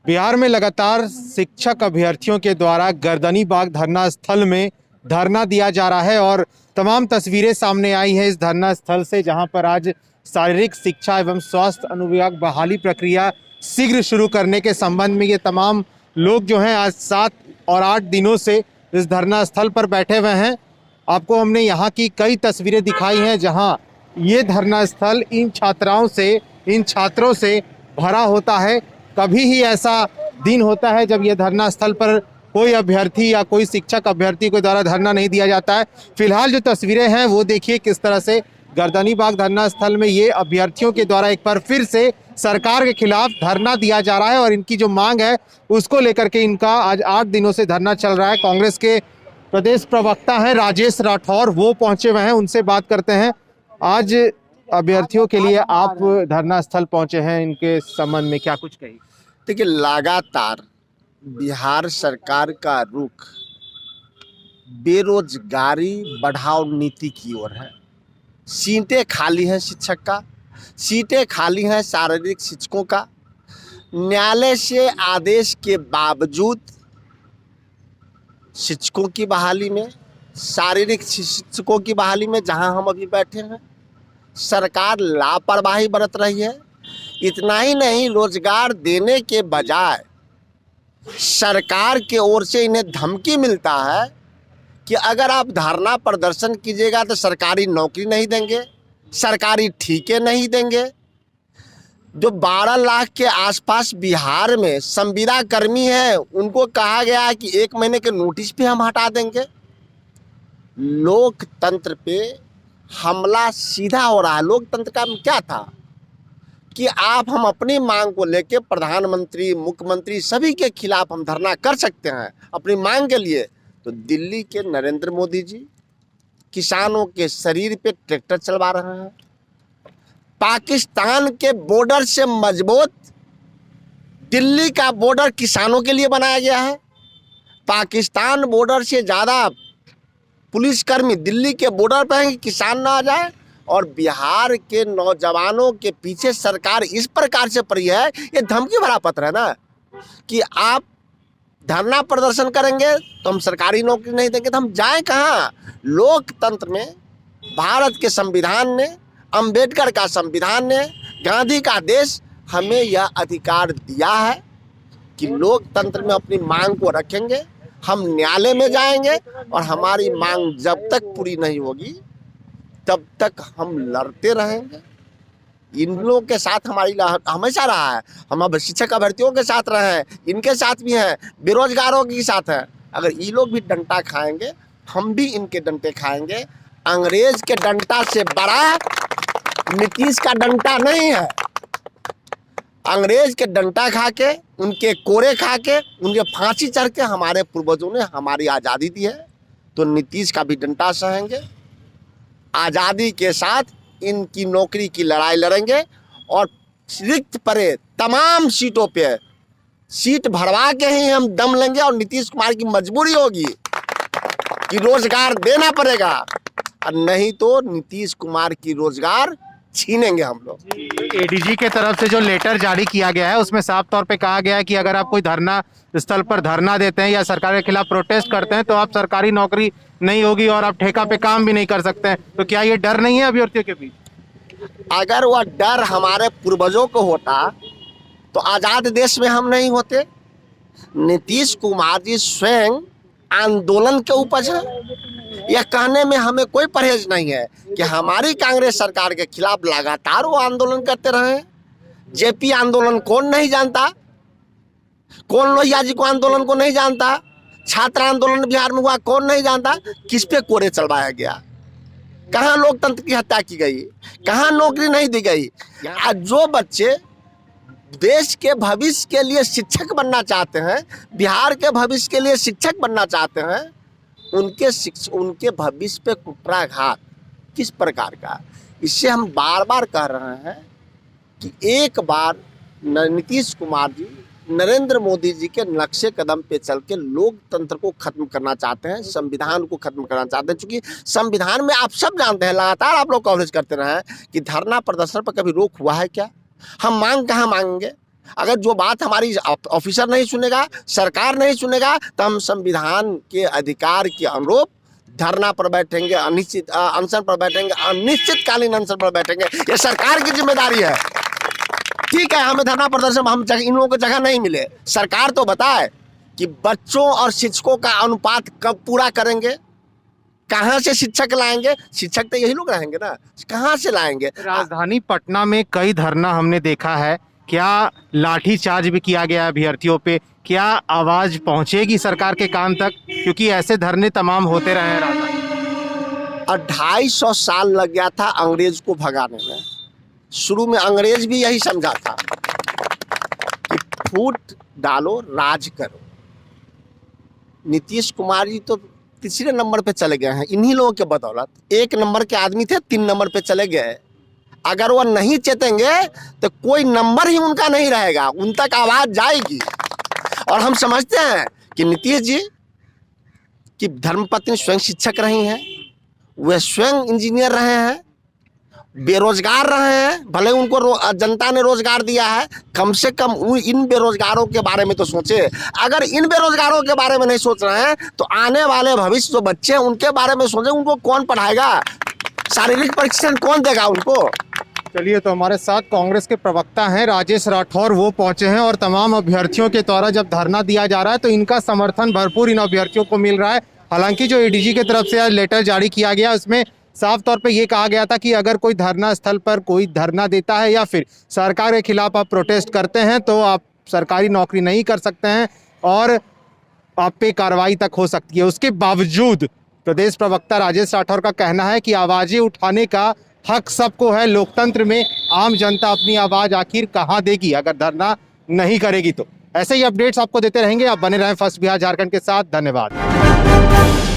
बिहार में लगातार शिक्षक अभ्यर्थियों के द्वारा गर्दनीबाग धरना स्थल में धरना दिया जा रहा है और तमाम तस्वीरें सामने आई हैं इस धरना स्थल से, जहां पर आज शारीरिक शिक्षा एवं स्वास्थ्य अनुविभाग बहाली प्रक्रिया शीघ्र शुरू करने के संबंध में ये तमाम लोग जो हैं आज 7 और 8 दिनों से इस धरना स्थल पर बैठे हुए हैं। आपको हमने यहाँ की कई तस्वीरें दिखाई हैं जहाँ ये धरना स्थल इन छात्राओं से, इन छात्रों से भरा होता है। कभी ही ऐसा दिन होता है जब ये धरना स्थल पर कोई अभ्यर्थी या कोई शिक्षक अभ्यर्थी के द्वारा धरना नहीं दिया जाता है। फिलहाल जो तस्वीरें हैं वो देखिए किस तरह से गर्दनीबाग धरना स्थल में ये अभ्यर्थियों के द्वारा एक बार फिर से सरकार के खिलाफ धरना दिया जा रहा है और इनकी जो मांग है उसको लेकर के इनका आज 8 दिनों से धरना चल रहा है। कांग्रेस के प्रदेश प्रवक्ता हैं राजेश राठौर, वो पहुंचे हुए हैं, उनसे बात करते हैं। आज अभ्यर्थियों के लिए आप धरना स्थल पहुंचे हैं, इनके संबंध में क्या कुछ कही? देखिए, लगातार बिहार सरकार का रुख बेरोजगारी बढ़ाओ नीति की ओर है। सीटें खाली हैं शिक्षक का, सीटें खाली हैं शारीरिक शिक्षकों का। न्यायालय से आदेश के बावजूद शिक्षकों की बहाली में, शारीरिक शिक्षकों की बहाली में जहां हम अभी बैठे हैं, सरकार लापरवाही बरत रही है। इतना ही नहीं, रोजगार देने के बजाय सरकार की ओर से इन्हें धमकी मिलता है कि अगर आप धरना प्रदर्शन कीजिएगा तो सरकारी नौकरी नहीं देंगे, सरकारी ठीके नहीं देंगे। जो 12 लाख के आसपास बिहार में संविदा कर्मी हैं, उनको कहा गया है कि 1 महीने के नोटिस पे हम हटा देंगे। लोकतंत्र पे हमला सीधा हो रहा है। लोकतंत्र का क्या था कि हम अपनी मांग को लेके प्रधानमंत्री, मुख्यमंत्री सभी के खिलाफ हम धरना कर सकते हैं अपनी मांग के लिए। तो दिल्ली के नरेंद्र मोदी जी किसानों के शरीर पे ट्रैक्टर चलवा रहे हैं। पाकिस्तान के बॉर्डर से मजबूत दिल्ली का बॉर्डर किसानों के लिए बनाया गया है। पाकिस्तान बॉर्डर से ज़्यादा पुलिसकर्मी दिल्ली के बॉर्डर पर हैं कि किसान ना आ जाए। और बिहार के नौजवानों के पीछे सरकार इस प्रकार से पड़ी है, ये धमकी भरा पत्र है ना कि आप धरना प्रदर्शन करेंगे तो हम सरकारी नौकरी नहीं देंगे। तो हम जाएं कहाँ? लोकतंत्र में भारत के संविधान ने, अंबेडकर का संविधान ने, गांधी का देश हमें यह अधिकार दिया है कि लोकतंत्र में अपनी मांग को रखेंगे। हम न्यायालय में जाएंगे और हमारी मांग जब तक पूरी नहीं होगी तब तक हम लड़ते रहेंगे। इन लोगों के साथ हमारी हमेशा रहा है। हम अब शिक्षक अभ्यर्थियों के साथ रहे हैं, इनके साथ भी हैं, बेरोजगारों के साथ हैं। अगर ये लोग भी डंडा खाएंगे, हम भी इनके डंडे खाएंगे। अंग्रेज के डंडा से बड़ा नीतीश का डंडा नहीं है। अंग्रेज के डंडा खा के, उनके कोरे खा के, उनके फांसी चढ़ के हमारे पूर्वजों ने हमारी आज़ादी दी है। तो नीतीश का भी डंडा सहेंगे। आज़ादी के साथ इनकी नौकरी की लड़ाई लड़ेंगे और रिक्त पड़े तमाम सीटों पे सीट भरवा के ही हम दम लेंगे। और नीतीश कुमार की मजबूरी होगी कि रोजगार देना पड़ेगा, और नहीं तो नीतीश कुमार की रोजगार छीनेंगे हम लोग। एडीजी के तरफ से जो लेटर जारी किया गया है उसमें साफ तौर पे कहा गया है कि अगर आप कोई धरना स्थल पर धरना देते हैं या सरकार के खिलाफ प्रोटेस्ट करते हैं तो आप सरकारी नौकरी नहीं होगी और आप ठेका पे काम भी नहीं कर सकते हैं। तो क्या ये डर नहीं है अभ्यर्थियों के बीच? अगर वह डर हमारे पूर्वजों को होता तो आजाद देश में हम नहीं होते। नीतीश कुमार जी स्वयं आंदोलन के उपज है। यह कहने में हमें कोई परहेज नहीं है कि हमारी कांग्रेस सरकार के खिलाफ लगातार वो आंदोलन करते रहे। जेपी आंदोलन कौन नहीं जानता? कौन लोहिया जी को आंदोलन को नहीं जानता? छात्र आंदोलन बिहार में हुआ, कौन नहीं जानता? किस पे कोरे चलवाया गया? कहाँ लोकतंत्र की हत्या की गई? कहाँ नौकरी नहीं दी गई? आज जो बच्चे देश के भविष्य के लिए शिक्षक बनना चाहते हैं, बिहार के भविष्य के लिए शिक्षक बनना चाहते हैं, उनके भविष्य पे कुठाराघात किस प्रकार का? इससे हम बार बार कह रहे हैं कि एक बार नीतीश कुमार जी नरेंद्र मोदी जी के नक्शे कदम पे चल के लोकतंत्र को खत्म करना चाहते हैं, संविधान को खत्म करना चाहते हैं। क्योंकि संविधान में आप सब जानते हैं, लगातार आप लोग कवरेज करते रहे हैं कि धरना प्रदर्शन पर कभी रोक हुआ है क्या? हम मांग कहाँ मांगेंगे? अगर जो बात हमारी ऑफिसर नहीं सुनेगा, सरकार नहीं सुनेगा, तो हम संविधान के अधिकार के अनुरूप धरना पर बैठेंगे, अनिश्चित अनशन पर बैठेंगे, अनिश्चितकालीन अनशन पर बैठेंगे। ये सरकार की जिम्मेदारी है। ठीक है, हमें धरना प्रदर्शन, हम इन लोगों को जगह नहीं मिले, सरकार तो बताए कि बच्चों और शिक्षकों का अनुपात कब पूरा करेंगे, कहाँ से शिक्षक लाएंगे? शिक्षक तो यही लोग रहेंगे ना, कहाँ से लाएंगे? राजधानी पटना में कई धरना हमने देखा है, क्या लाठीचार्ज भी किया गया है अभ्यर्थियों पे? क्या आवाज पहुंचेगी सरकार के कान तक? क्योंकि ऐसे धरने तमाम होते रहे हैं राजधानी। 250 साल लग गया था अंग्रेज को भगाने में। शुरू में अंग्रेज भी यही समझा था कि फूट डालो, राज करो। नीतीश कुमार जी तो तीसरे नंबर पे चले गए हैं इन्हीं लोगों के बदौलत। 1 नंबर के आदमी थे, 3 नंबर पे चले गए। अगर वो नहीं चेतेंगे तो कोई नंबर ही उनका नहीं रहेगा, उन तक आवाज जाएगी। और हम समझते हैं कि नीतीश जी की धर्मपत्नी स्वयं शिक्षक रही हैं, वे स्वयं इंजीनियर रहे हैं, बेरोजगार रहे हैं, भले उनको जनता ने रोजगार दिया है, कम से कम इन बेरोजगारों के बारे में तो सोचे। अगर इन बेरोजगारों के बारे में नहीं सोच रहे हैं तो आने वाले भविष्य जो बच्चे हैं उनके बारे में सोचें। उनको कौन पढ़ाएगा? शारीरिक परीक्षण कौन देगा उनको? चलिए, तो हमारे साथ कांग्रेस के प्रवक्ता हैं राजेश राठौर, वो पहुंचे हैं और तमाम अभ्यर्थियों के द्वारा जब धरना दिया जा रहा है तो इनका समर्थन भरपूर इन अभ्यर्थियों को मिल रहा है। हालांकि जो एडीजी की तरफ से आज लेटर जारी किया गया उसमें साफ तौर पे ये कहा गया था कि अगर कोई धरना स्थल पर कोई धरना देता है या फिर सरकार के खिलाफ आप प्रोटेस्ट करते हैं तो आप सरकारी नौकरी नहीं कर सकते हैं और आप पे कार्रवाई तक हो सकती है। उसके बावजूद प्रदेश प्रवक्ता राजेश राठौर का कहना है कि आवाजें उठाने का हक सबको है। लोकतंत्र में आम जनता अपनी आवाज आखिर कहाँ देगी अगर धरना नहीं करेगी तो? ऐसे ही अपडेट्स आपको देते रहेंगे। आप बने रहें फर्स्ट बिहार झारखंड के साथ। धन्यवाद।